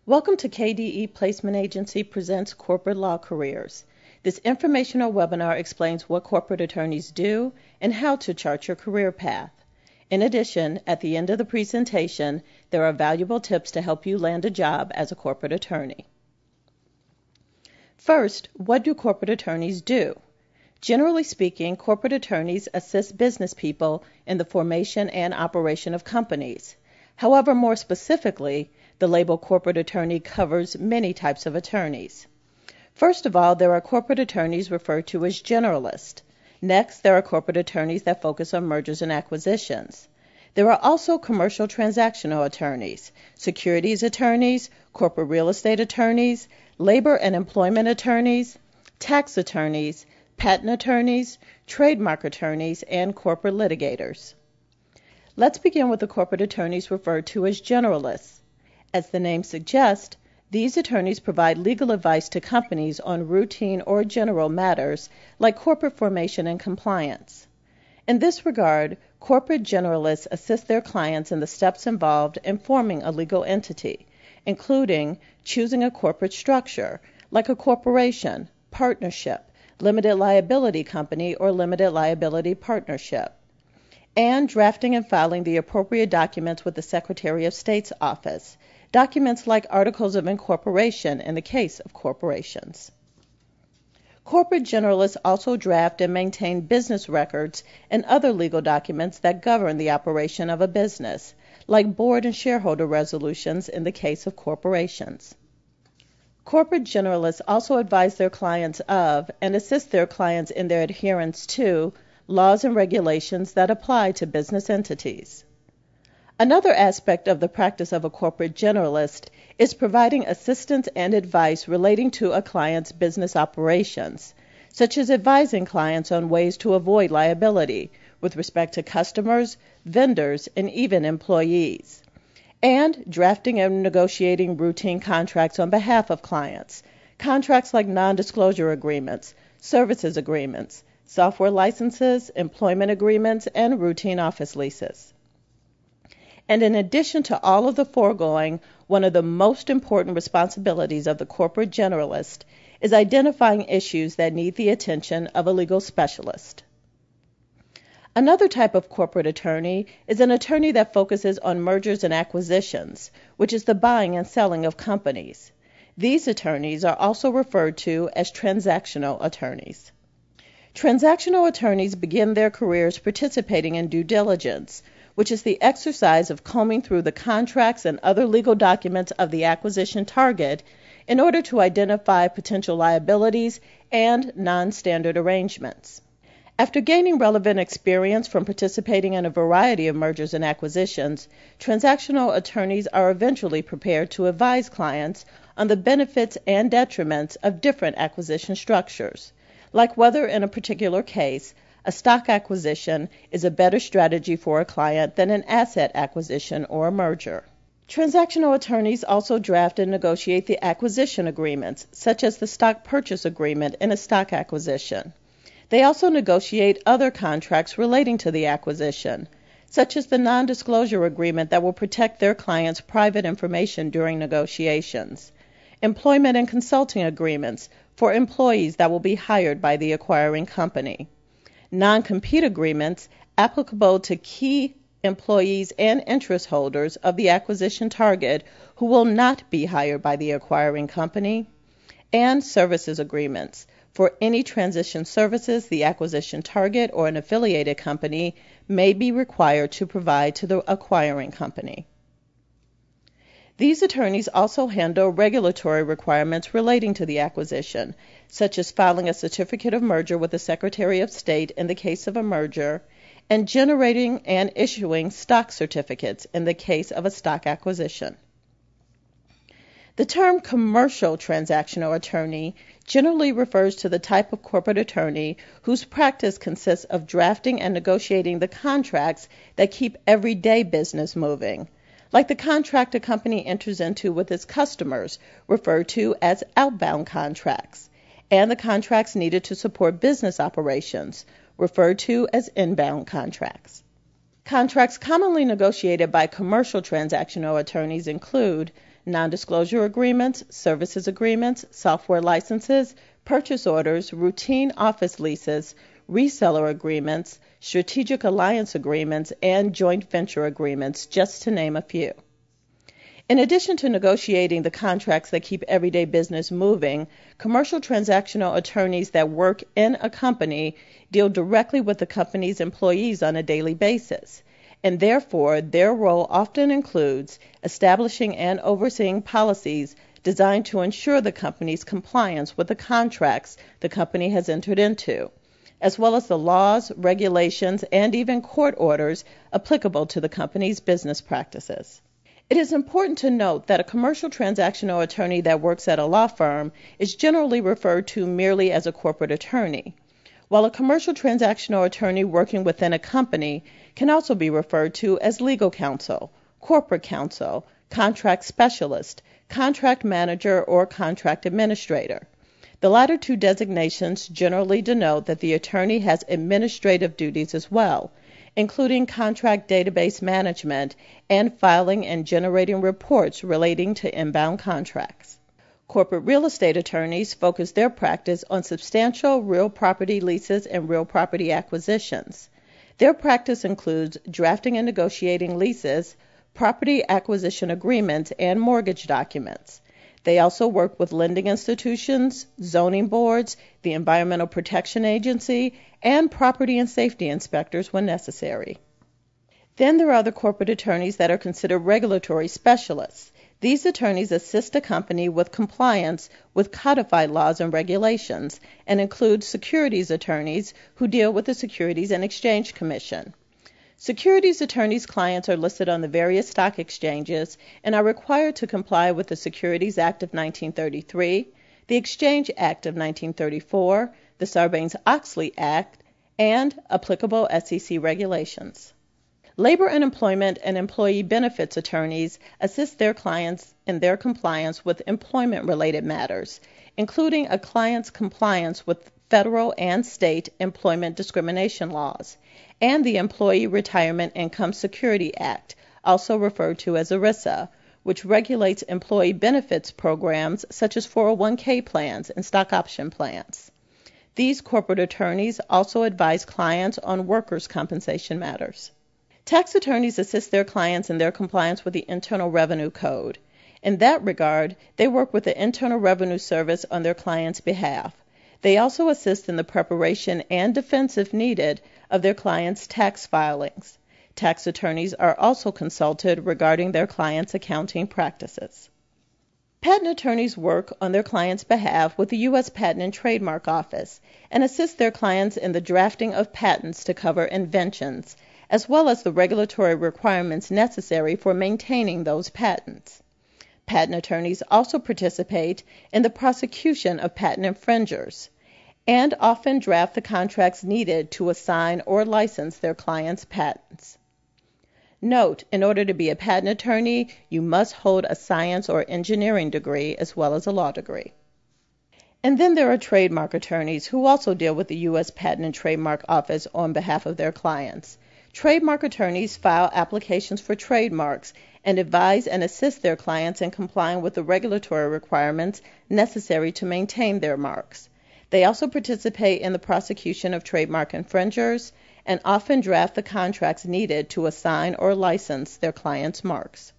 Welcome to KDE Placement Agency Presents Corporate Law Careers. This informational webinar explains what corporate attorneys do and how to chart your career path. In addition, at the end of the presentation, there are valuable tips to help you land a job as a corporate attorney. First, what do corporate attorneys do? Generally speaking, corporate attorneys assist business people in the formation and operation of companies. However, more specifically, the label corporate attorney covers many types of attorneys. First of all, there are corporate attorneys referred to as generalists. Next, there are corporate attorneys that focus on mergers and acquisitions. There are also commercial transactional attorneys, securities attorneys, corporate real estate attorneys, labor and employment attorneys, tax attorneys, patent attorneys, trademark attorneys, and corporate litigators. Let's begin with the corporate attorneys referred to as generalists. As the name suggests, these attorneys provide legal advice to companies on routine or general matters like corporate formation and compliance. In this regard, corporate generalists assist their clients in the steps involved in forming a legal entity, including choosing a corporate structure, like a corporation, partnership, limited liability company, or limited liability partnership, and drafting and filing the appropriate documents with the Secretary of State's office, documents like articles of incorporation in the case of corporations. Corporate generalists also draft and maintain business records and other legal documents that govern the operation of a business, like board and shareholder resolutions in the case of corporations. Corporate generalists also advise their clients of and assist their clients in their adherence to laws and regulations that apply to business entities. Another aspect of the practice of a corporate generalist is providing assistance and advice relating to a client's business operations, such as advising clients on ways to avoid liability with respect to customers, vendors, and even employees, and drafting and negotiating routine contracts on behalf of clients, contracts like non-disclosure agreements, services agreements, software licenses, employment agreements, and routine office leases. And in addition to all of the foregoing, one of the most important responsibilities of the corporate generalist is identifying issues that need the attention of a legal specialist. Another type of corporate attorney is an attorney that focuses on mergers and acquisitions, which is the buying and selling of companies. These attorneys are also referred to as transactional attorneys. Transactional attorneys begin their careers participating in due diligence, which is the exercise of combing through the contracts and other legal documents of the acquisition target in order to identify potential liabilities and non-standard arrangements. After gaining relevant experience from participating in a variety of mergers and acquisitions, transactional attorneys are eventually prepared to advise clients on the benefits and detriments of different acquisition structures, like whether in a particular case a stock acquisition is a better strategy for a client than an asset acquisition or a merger. Transactional attorneys also draft and negotiate the acquisition agreements, such as the stock purchase agreement in a stock acquisition. They also negotiate other contracts relating to the acquisition, such as the non-disclosure agreement that will protect their clients' private information during negotiations, employment and consulting agreements for employees that will be hired by the acquiring company, non-compete agreements applicable to key employees and interest holders of the acquisition target who will not be hired by the acquiring company, and services agreements for any transition services the acquisition target or an affiliated company may be required to provide to the acquiring company. These attorneys also handle regulatory requirements relating to the acquisition, such as filing a certificate of merger with the Secretary of State in the case of a merger, and generating and issuing stock certificates in the case of a stock acquisition. The term commercial transactional attorney generally refers to the type of corporate attorney whose practice consists of drafting and negotiating the contracts that keep everyday business moving, like the contract a company enters into with its customers, referred to as outbound contracts, and the contracts needed to support business operations, referred to as inbound contracts. Contracts commonly negotiated by commercial transactional attorneys include non-disclosure agreements, services agreements, software licenses, purchase orders, routine office leases, reseller agreements, strategic alliance agreements, and joint venture agreements, just to name a few. In addition to negotiating the contracts that keep everyday business moving, commercial transactional attorneys that work in a company deal directly with the company's employees on a daily basis, and therefore their role often includes establishing and overseeing policies designed to ensure the company's compliance with the contracts the company has entered into, as well as the laws, regulations, and even court orders applicable to the company's business practices. It is important to note that a commercial transactional attorney that works at a law firm is generally referred to merely as a corporate attorney, while a commercial transactional attorney working within a company can also be referred to as legal counsel, corporate counsel, contract specialist, contract manager, or contract administrator. The latter two designations generally denote that the attorney has administrative duties as well, including contract database management and filing and generating reports relating to inbound contracts. Corporate real estate attorneys focus their practice on substantial real property leases and real property acquisitions. Their practice includes drafting and negotiating leases, property acquisition agreements, and mortgage documents. They also work with lending institutions, zoning boards, the Environmental Protection Agency, and property and safety inspectors when necessary. Then there are the corporate attorneys that are considered regulatory specialists. These attorneys assist a company with compliance with codified laws and regulations and include securities attorneys who deal with the Securities and Exchange Commission. Securities attorneys' clients are listed on the various stock exchanges and are required to comply with the Securities Act of 1933, the Exchange Act of 1934, the Sarbanes-Oxley Act, and applicable SEC regulations. Labor and employment and employee benefits attorneys assist their clients in their compliance with employment-related matters, including a client's compliance with federal and state employment discrimination laws, and the Employee Retirement Income Security Act, also referred to as ERISA, which regulates employee benefits programs such as 401k plans and stock option plans. These corporate attorneys also advise clients on workers' compensation matters. Tax attorneys assist their clients in their compliance with the Internal Revenue Code. In that regard, they work with the Internal Revenue Service on their clients' behalf. They also assist in the preparation and defense, if needed, of their clients' tax filings. Tax attorneys are also consulted regarding their clients' accounting practices. Patent attorneys work on their clients' behalf with the U.S. Patent and Trademark Office and assist their clients in the drafting of patents to cover inventions, as well as the regulatory requirements necessary for maintaining those patents. Patent attorneys also participate in the prosecution of patent infringers and often draft the contracts needed to assign or license their clients' patents. Note, in order to be a patent attorney, you must hold a science or engineering degree as well as a law degree. And then there are trademark attorneys who also deal with the U.S. Patent and Trademark Office on behalf of their clients. Trademark attorneys file applications for trademarks and advise and assist their clients in complying with the regulatory requirements necessary to maintain their marks. They also participate in the prosecution of trademark infringers and often draft the contracts needed to assign or license their clients' marks.